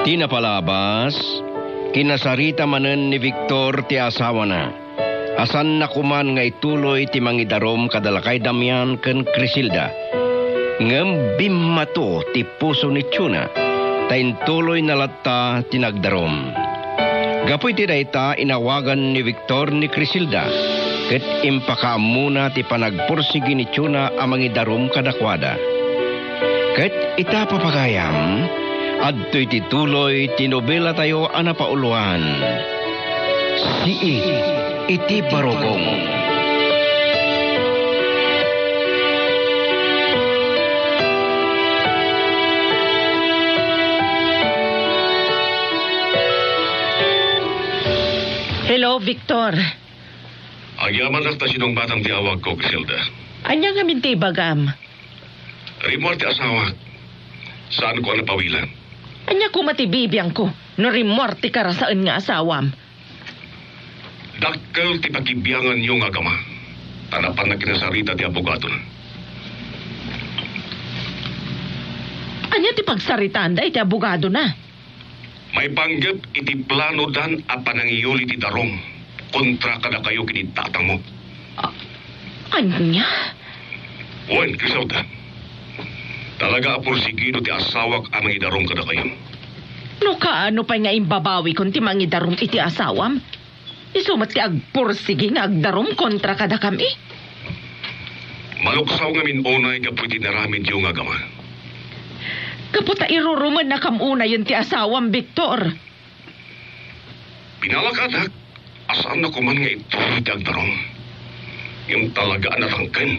Tinapalabas, kinasarita manen ni Victor ti asawa na. Asan na kuman nga ituloy ti mangidarom kadalakay Damian ken Crisilda. Ngem bimmato ti puso ni Chuna, tayin tuloy na latta tinagdarom. Gapoy ti dayta inawagan ni Victor ni Crisilda, ket impakaamuna ti panagpursigi ni Chuna a mangidarom kadakwada. Ket itapapagayam, adto'y tituloy tinobela tayo anapauluan. Iti Barokong. Hello, Victor. Agyaman nakta sinong batang tiawag ko, Crisilda. Anya nga minti bagam. Rimor ti asawa. Saan ko napawilan? Anya ko matibibiyang ko. No rimorti karasaan nga asawam. Dakkel ti pagibiyangan yung agama. Tanapan na kinasarita ti abogado na. Anya ti pagsaritaan da iti abogado na. May panggap iti plano dan a panangiyuli ti darom. Kontra kada kayo kinitatang mo. Anya? Wen, Crisilda. Talaga apursigido ti asawak a mangidarom kada kayo. No kaano pa nga imbabawi kung ti mangidarom iti asawam? Isumat ti agpursigi nga agdarom kontra kada kami. Maluksaw nga minunay kapoy tinaramid yung agama. Kaputa iruruman na kamuna yun ti asawam, Victor. Pinalakadak, asaan na kuman nga ito ti agdarom. Yung talaga anatangken.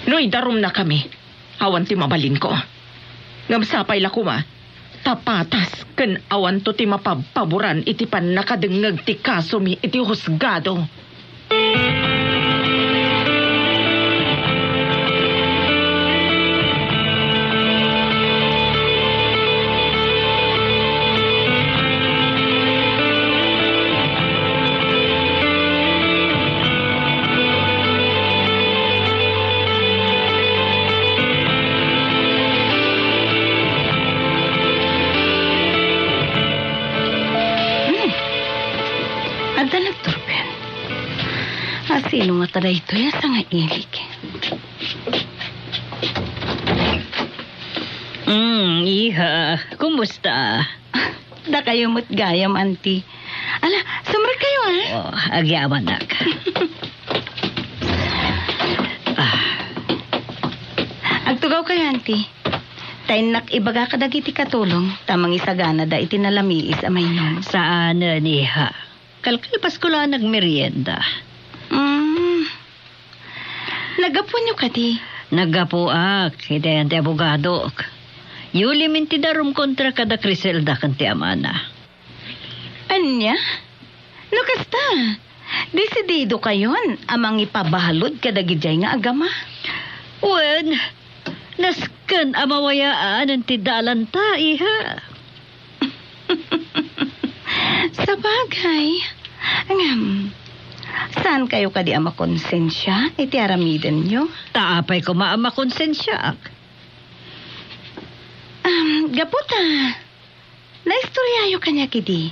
No idarom na kami. Awan ti mabalin ko. Ngamsapay la kuma. Tapatas ken awan to ti mapapaboran iti pan nakadengeg ti kaso mi iti husgado. Sino nga tada ito yan sa nga ilig? Iha, kumusta? Da kayo mo't gayam, auntie. Ala, sumra kayo, ha? Oh, agyaman nak. Agtugaw kayo, auntie. Tayin nak ibaga ka dagiti katulong. Tamang isagana da itinalamiis amay nun. Saan na niha? Kalkalpas ko lang nagmerienda. Nagapo nyo ka di? Nagapo ak, hidayan ti abogado. Yuli minti darum kontra kada Crisilda kan ti amana. Anya? No kasta? Desidido kayon amang ipabahalod kadagijay nga agama. Wen, nasken amawayaan ang tidalan ta, iha. Sa bagay, saan kayo kadi ama konsensya? Iti aramiden nyo? Taapay ko maama konsensya. Gaputa, naistoryayo kanya kidi.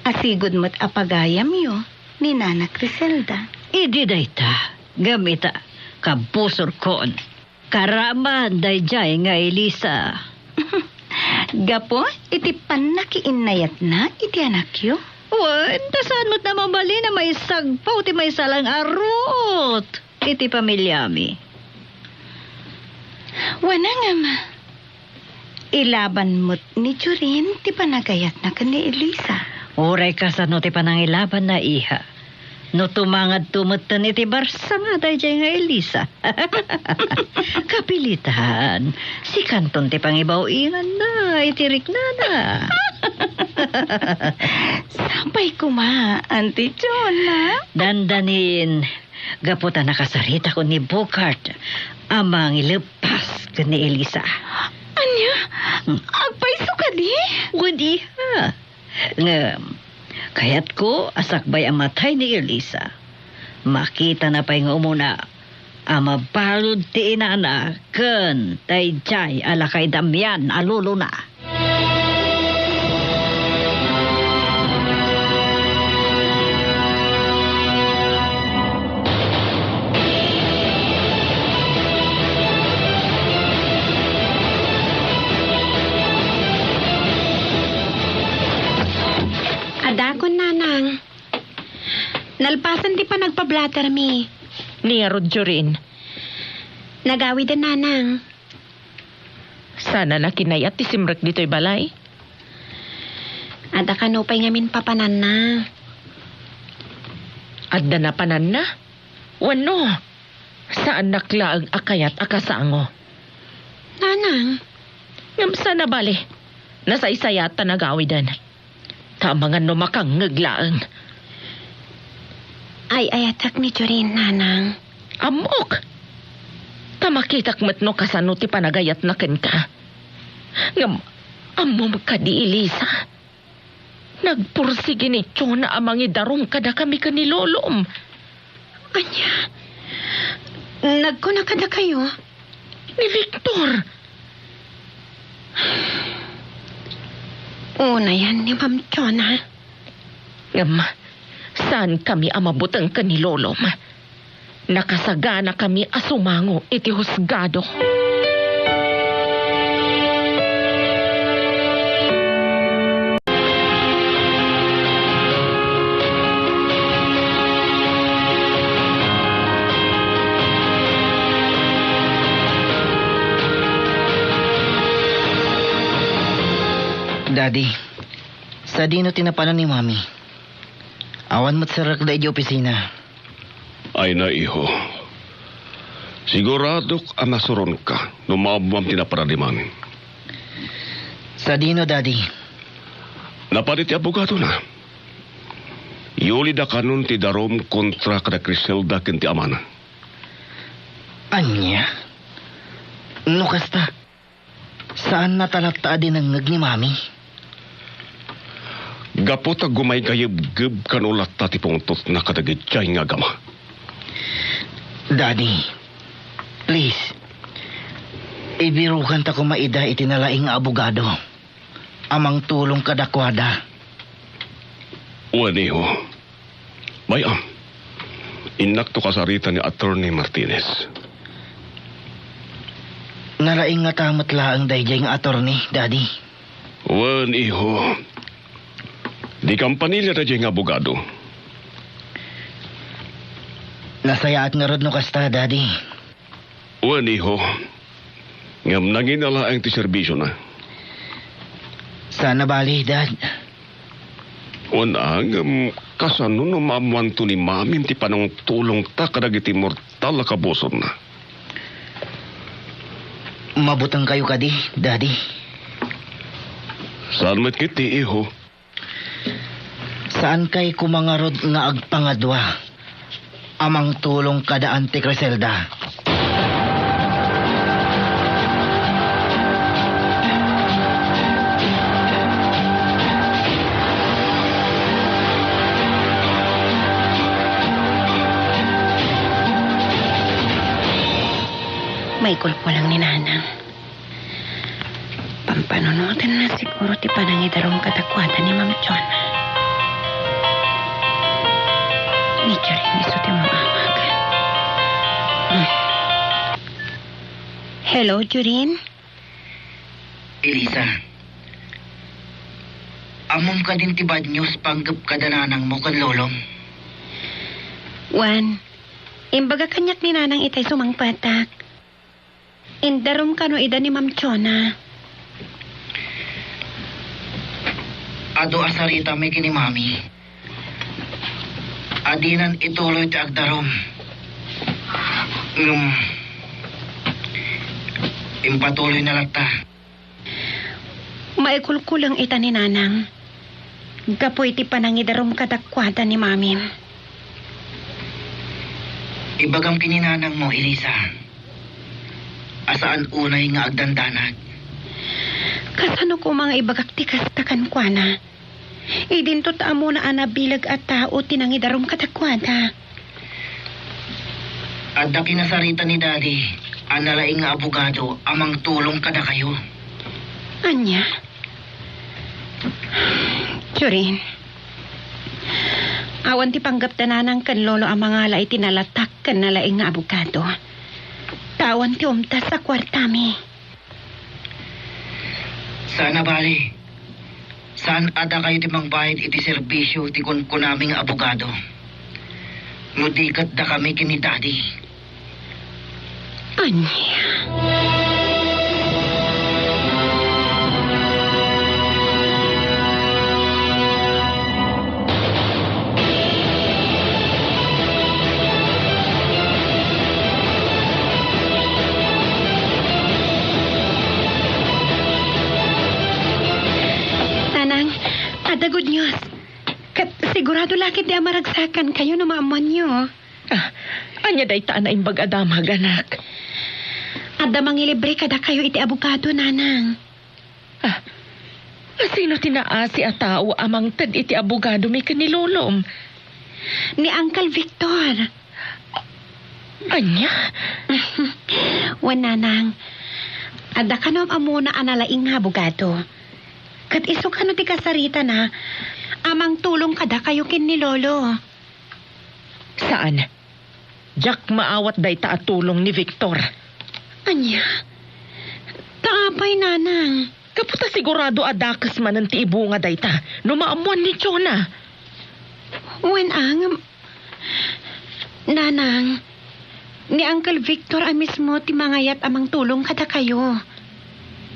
Asigod mo't apagayam yo ni Nana Crisilda. Idi dayta, gamita, kabusor kon. Karaman dayjay nga Elisa. Gapo, iti panakiinayat na iti anak yo? Wan, tasaan mo't na mabali na may sagpaw ti may salang arot. Iti pamilyami. Wana nga ma. Ilaban mo't ni Churin ti panagayat na ka ni Elisa. Oray ka sa no ti panangilaban na iha. No tumangad tumutan iti barsa nga dayjay nga Elisa. Kapilitan. Si Kanton ti pangibaw-ingan na. Itirik na. Sampay kuma, Auntie Chona. Dandanin. Gaputan nakasarita ko ni Bogart. Amang ilepas ka ni Elisa. Anya? Agpaiso ka di? Wadi ha. Kaya't ko asakbay ang matay ni Elisa. Makita na pa'y nga umuna. Amabalod ti inana ken dayjay alakay Damian aluluna. Adakon, nanang. Nalpasan di pa nagpa-blatter mi. Niya rodyo rin. Nagawi din, nanang. Sana na kinayat ti simrek dito'y balay. Ada ka no pa'y ngamin papanan na. Adda na panan na. Wano? Saan naklaang akayat akasango? Nanang, Ngamsa na bali. Nasa isayata nagawidan. Tamangan no makangaglaang. ay ayatak ni Jorin, nanang. Amok! Tamakitak matno kasano ti panagayat na ken ka. Ngam, amom ka di Elisa. Nagpursige ni Chona amang idarom kada kami kanilolom. Anya, nagkuna kada kayo? Ni Victor. Una yan ni Ma'am Chona. Ngam, saan kami amabutang kanilolom? Nakasagana kami asumango iti husgado. Daddy, sa dino tinapanan ni Mami. Awan mo't sarak da iji opisina. Ay na, iho. Siguradok ang nasuron ka nung maabam tinaparadiman. Sa dino, Daddy. Napalit ti abogado na. Yuli da kanon ti darom kontra kada Criselda ken ti amana. Anya? No kasta? Saan natalata din ang ngag ni Mami? Gapot ag gumay gayib-gib kanulat ta ti pungtot na kadagitjay nga gama. Daddy, please. Ibirukan ta ko maida itinalaing nga abogado. Amang tulong kadakwada. Waniho. Bayam. Inak to kasarita ni Attorney Martinez. Nalaing nga tamat laang dayjay nga attorney, Daddy. Waniho. Di kampanilya na diyang abogado. Nasayaat nga rod no kasta, Daddy. Waniho. Ngam nanginala ang ti serbisyo na. Sana bali, Dad. Ngam kasano no maamwanto ni Mami ti panong tulong ta kadagiti mortal na kabuson na. Mabutang kayo kadi, Daddy. Saan met kiti, iho? Saan kay kumangarod nga agpangadwa? Amang tulong kada Ante Criselda. May kulpo lang ni nanang. Pampanunutin na siguro ti panangidarong katakwada ni Ma'am Chona. Ni Jorin iso ti mamamag. Hello, Jorin? Elisa, amom ka din ti bad news panggap kadananang mo kan lolong. Juan, imbaga kanyak ni nanang itay sumangpatak. Indarom ka no ida ni Ma'am Chona. Ado asarita may kini Mami. Adinan ituloy ti agdarom. Impatuloy na lagta. Maikulkulang ita ni nanang. Gapoy ti panangidarom kadakwada ni Mami. Ibagam kininanang mo, Elisa. Asaan unay nga agdandanag? Kasano ko mga ibagak ti kastakan kwa na? Idinto taamo na anabilag at tao tinangidarom kadakwada. Adda kinasarita ni Daddy, analaing nga abogado, amang tulong kada kayo. Anya? Jurin. Awan ti panggap tananang kan lolo ang mga alay tinalatak kan nalaing nga abogado. Tawan ti umtas sa kwartami. Sana bali. Saan ada kayo timang bayad iti serbisyo ti kunaming abogado? Nudikat da kami kini Daddy. Anya? Ada good news. Sigurado lakit di amaragsakan kayo na maamuan nyo. Anya day taan na imbag adamag, anak. Ada mangilibre kada kayo iti abogado, nanang. Sino tinaasi a tao amang tad iti abogado may kanilolom? Ni Uncle Victor. Anya? Nanang. Ada ka nam amuna analaing nga abogado. Kat iso ka no ti kasarita na, amang tulong kada kayo kin ni Lolo. Saan? Jack maawat day ta at tulong ni Victor. Anya? Taapay, nanang. Kaputa sigurado adakas man ang tiibunga day ta, numaamuan ni Chona. Nanang, ni Uncle Victor ay mismo ti mangayat amang tulong kada kayo.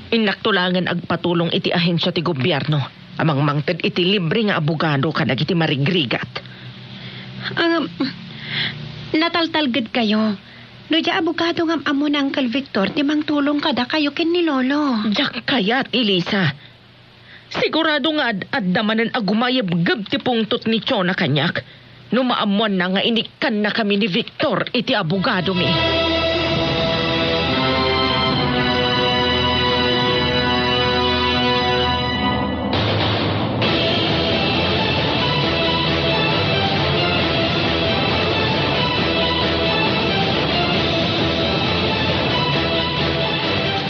Inaktulangan agpatulong iti ahensya ti gobyerno. Amang mangted iti libre nga abogado kadag iti marigrigat. Nataltalgad kayo. No di abogado ngam amo ng Uncle Victor ti mangtulong kada kayo kin ni Lolo. Diyak kayat, Elisa. Sigurado nga ad-damanan agumayab gab ti pungtot ni Chona kanyak. No maamuan na nga inikan na kami ni Victor iti abogado mi.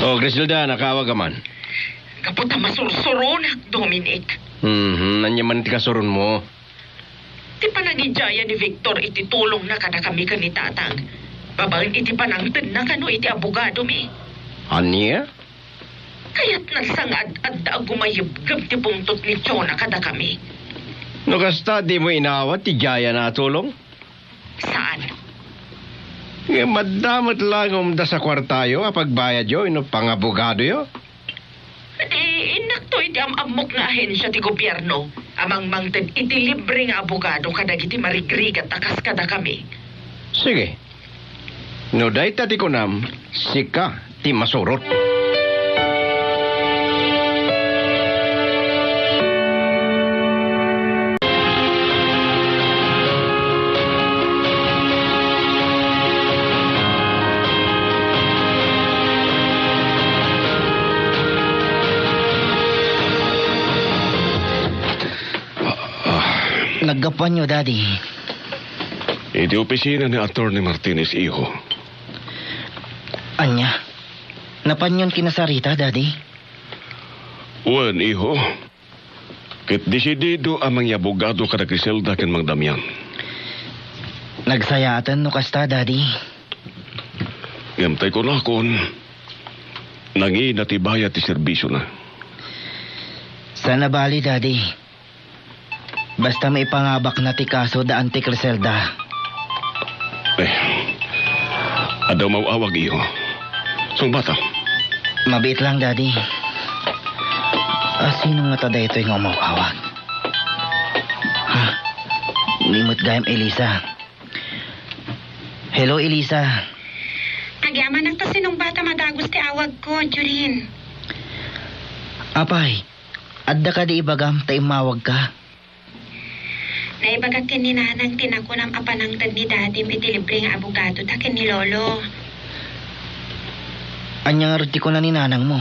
Oh, Griselda, nakawag ka man. Kaputa masursuronak, Dominic. Nanyaman ti kasuron mo. Ti panagijaya ni Victor iti tulong na kada kami ni Tatang. Babaeng iti panangtid na kano iti abogado mi. Anya? Kaya't nagsangad at agumayab gab ti pungtot ni Chona kada kami. No kasta di mo inawat ti jaya na tulong? Saan? Madamat lang da sa kwartayo apagbayad yo ino pangabogado yo. Inakto iti amok na ahensya ti gobyerno. Amang mangted iti libre nga abogado kadag iti marigrigat takas kada kami. Sige. No day tati kunam, sika ti masurot. Naggapan nyo, Daddy. Iti opisina ni Atty. Martinez, iho. Anya? Napanyon kinasarita, Daddy? Wen, iho. Kit desidido amang abogado kada Griselda ken Mang Damian. Nagsayatan no kasta, Daddy. Yamtay ko lakon. Nangi natibaya ti serbisyo na. Sana bali, Daddy. Basta may pangabak na ti kaso daan ti Griselda. Adaw mauawag iyo. Song bata. Mabit lang, Daddy. Sino nga tada ito yung mauawag? Ha? Limot gayam, Elisa. Hello, Elisa. Agyaman ang sinong bata madagos ti awag ko, Jurin. Apay, adda ka di ibagam ta imawag ka. Naibagak kin ni nanang tinakunam apanangtad ni Daddy iti libre nga abogado takin ni Lolo. Anya nga riti ko na ni nanang mo.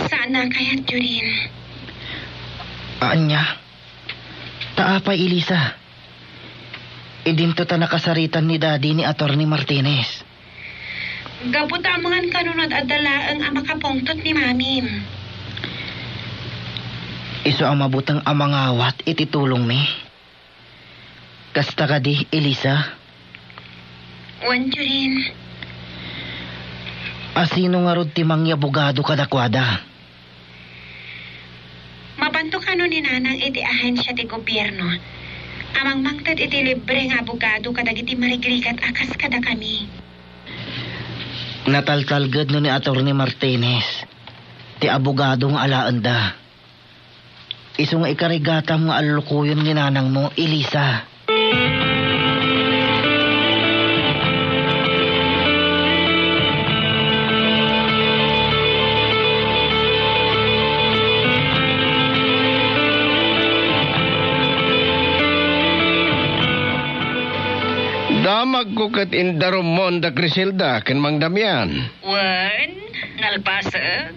Saan na kaya, Jurin? Anya? Taapay, Elisa. Idinto ta nakasaritan ni Daddy ni Atty. Martinez. Gaputamangan kanunod at dalaang ang makapungtot ni Mami. Iso ang mabutang amangawat iti tulong mi. Kasta ka di, Elisa. Wanjo rin. Asino nga rod ti mangyabugado kadakwada? Mabanto ka ni nanang iti ahensya ti gobyerno. Amang mangtad iti libre nga abogado kadagiti marigrigat akas kada kami. Nataltalgad no ni Atty. Martinez. Ti abogado nga alaanda. Iso nga ikarigatam nga alukuyon ni nanang mo, Elisa. Damag ko kat indarom mo da Criselda ken Mang Damian. Wan, nalpasag.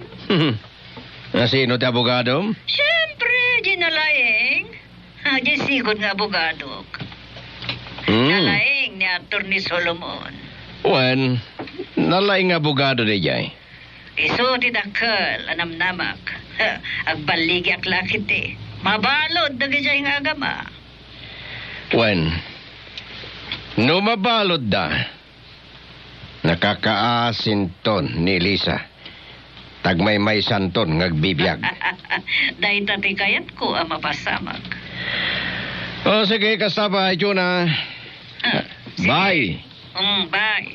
Nasino ti abogado? Siyempre, ginalaing. Di sigod nga abogado. Nalaing ni Atty. Solomon. Wen, nalaing abogado di jay. Iso ti dakkel, anamnamak. Agbaligi ak lakit eh. Mabalod na gajay nga agama. Wen, no mabalod da, nakakaasin ton ni Elisa. Tagmay-may santon ngagbibiyag. Dahil tati kayat ko ang mapasamak. O sige, kasabay, Juna. Bye. Bye.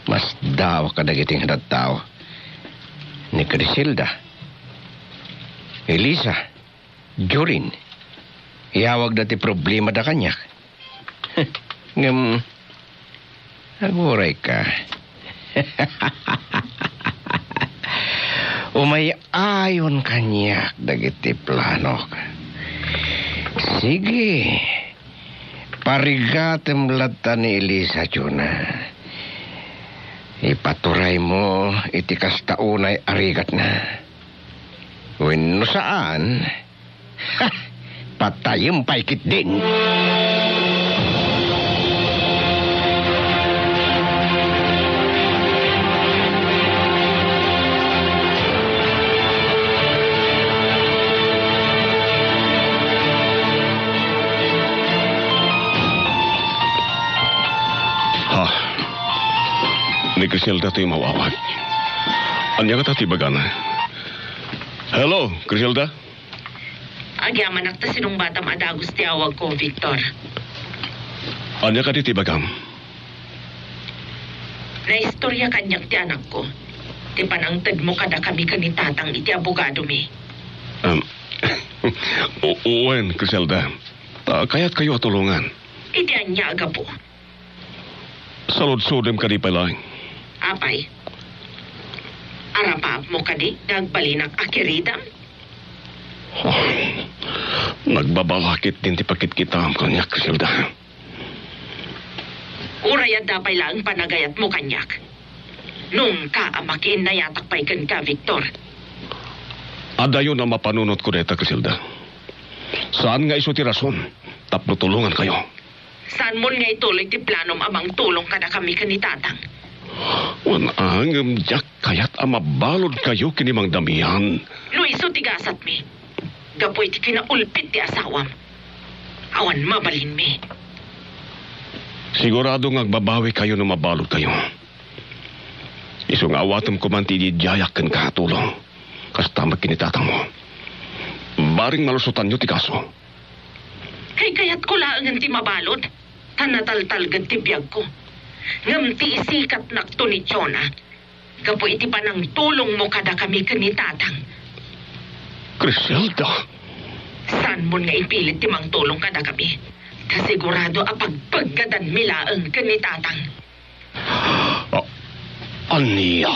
Mas daw ka dagiting hadat tao. Ni Criselda. Elisa. Jorin. Iawag dati problema da kanyak. Ngam. Aguray ka. Umayayon kanyak dagiti planok. Sige. Parigatem lata ni Elisa, Juna. Ipaturay mo iti kastaunay arigat na. Wenno saan? Patayem paikit din. Ni Criselda to'y mawawag. Anya ka tatibagan. Hello, Criselda? Agyaman ak ta sinong batam adagos ti awag ko, Victor. Anya ka titibagam? Naistorya kanyak ti anak ko. Ti panangtad mo kada kami kanitatang iti abogado mi. Wen, Criselda. Kaya't kayo atulungan. Iti anya aga po. Salod-sodem ka di palang. Apay. Arapap mo kadi nagbalinak akiridam. Nagbabalakit din ti pakit kita ang kanyak, Criselda. Urayad dapay lang panagayat mo kanyak. Nung ka amakin na yatak pa'y ka, Victor. Adayon na mapanunot ko deta, Criselda. Saan nga iso ti rason? Tapno tulungan kayo. Saan mo nga ituloy ti planom amang tulong kada kami kanitatang? Wanang jak kayat amabalod kayo kinimang damihan. Luiso tigasat mi. Gapoy ti kinaulpit ti asawam. Awan mabalin mi. Sigurado nga agbabawi kayo na mabalod kayo. Isong awatam ko man ti dijayak kan katulong. Kasta magkinitatang mo. Baring malusutan nyo ti kaso. Kay kayat ko laangan ti mabalod. Tanataltal ti biyag ko. Ngam ti isikat nakto ni Chona. Gapo iti panang tulong mo kada kami kanitatang. Criselda. Saan mo nga ipilit ti mang tulong kada kami? Kasigurado apagpaggadan milaang kanitatang. Aniya.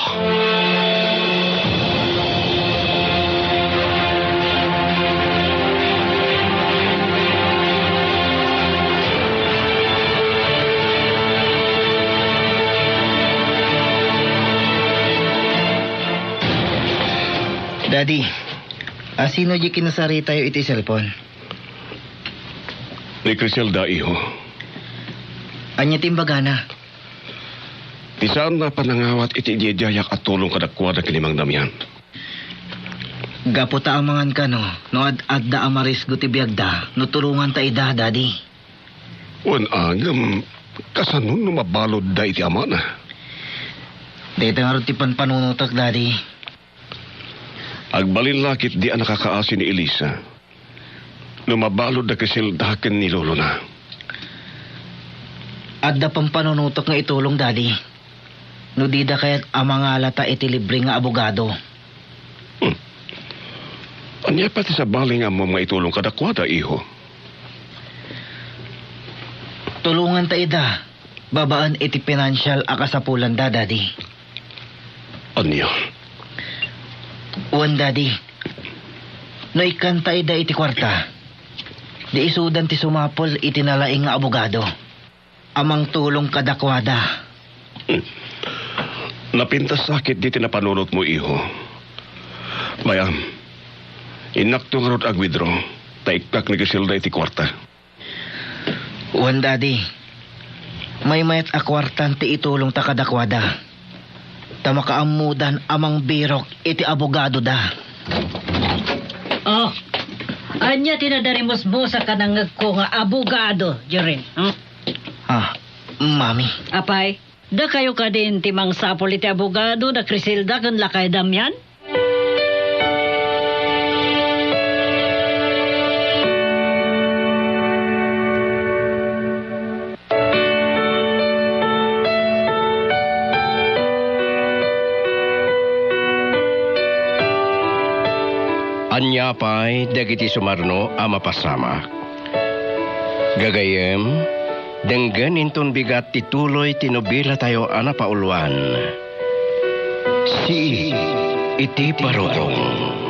Daddy, asino di kinasari tayo iti cellphone? Ni Criselda, iho. Anya timbagana. Di saan na panangawat iti diyayak at tulong kadakwada kinimang Damian. Gaputa amangan ka no ad-adda amaris guti biyagda no tulungan ta ida, Daddy. Wan agam, kasanon no mabalod da iti ama na. Dito nga rin ti panunutak, Daddy. Agbalin lakit di ang nakakaasi ni Elisa. No mabalod da Criselda ken ni Lolo na. Adda pang panunutak nga itulong, Daddy. No di da kaya't amangala ta iti libre nga abogado. Anya pati sa baling ang mga itulong kadakwada, iho. Tulungan ta ida. Babaan iti financial akasapulan da, Daddy. Anya? Uwan, Daddy. No ikanta ida iti kwarta. Di isudan ti sumapol iti nalaing nga abogado. Amang tulong kadakwada. Napintas sakit di tinapanunot mo, iho. Bayam, inakto nga rod agwidro, taikak ni Criselda iti kwarta. Uwan, Daddy. May mayat akwartan ti itulong ta kadakwada. Ta makaamudan amang birok iti abogado da. Oh, anya tinadarimos mo sa kanangag ko nga abogado, Jorin. Mami. Apay, da kayo ka din timang sapol iti abogado da Criselda kan lakay Damian? Anya pa'y dagiti sumarno a mapasama. Gagayem, denggan inton bigat tituloy tinubila tayo ana pauluan. Si iti parokong.